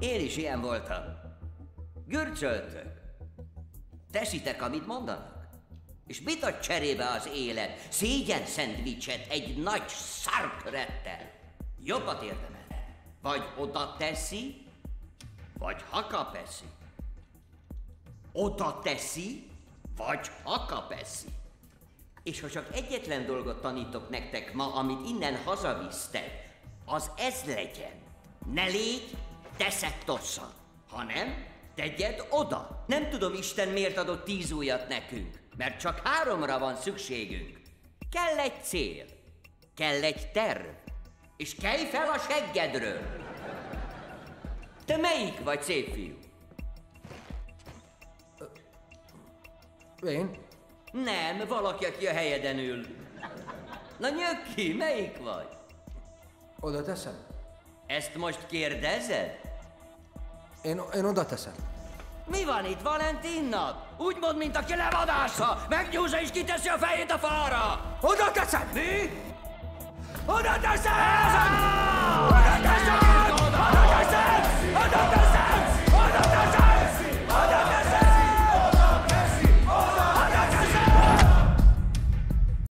Én is ilyen voltam. Gürcöltök. Teszitek, amit mondanak? És mit ad cserébe az élet? Szégyen szendvicset egy nagy szarkrettel. Jobbat érdemel. Vagy oda teszi, vagy hakapeszi. Oda teszi, vagy hakapeszi. És ha csak egyetlen dolgot tanítok nektek ma, amit innen hazavisztek, az ez legyen. Ne légy teszettossa, hanem tegyed oda. Nem tudom, Isten miért adott 10 ujjat nekünk, mert csak 3-ra van szükségünk. Kell egy cél, kell egy terv, és kelj fel a seggedről. Te melyik vagy, szép fiú? Én? Nem, valaki, aki a helyeden ül. Na nyög, melyik vagy? Oda teszem. Ezt most kérdezed? Én oda teszem. Mi van itt Valentinnak? Úgy mond, mint aki levadásza! Megnyúzza és kiteszi a fejét a fára! Oda teszem! Mi? Oda teszem!